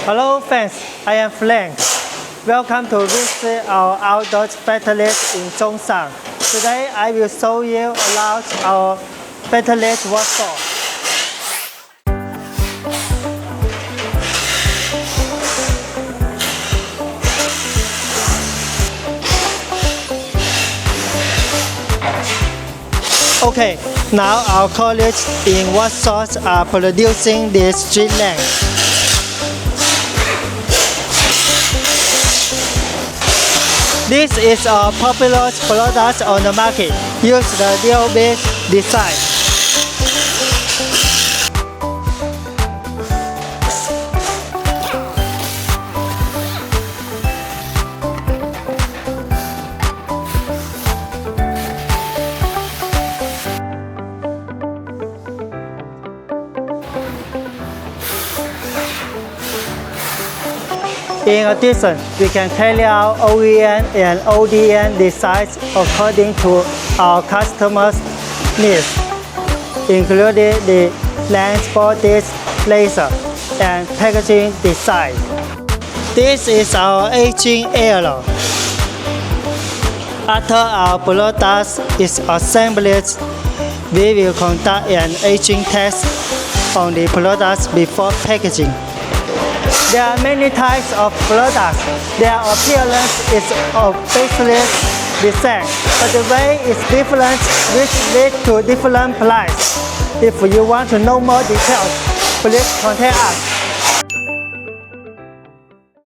Hello friends, I am Frank. Welcome to visit our outdoor factory in Zhongshan. Today I will show you around our factory workshop. Okay, now our colleagues in workshops are producing this street lamp. This is a popular product on the market. Use the deal-based design. In addition, we can carry out OEM and ODM designs according to our customers' needs, including the lens bodies, laser, and packaging design. This is our aging area. After our product is assembled, we will conduct an aging test on the products before packaging. There are many types of products. Their appearance is of facelift design, but the way is different, which leads to different price. If you want to know more details, please contact us.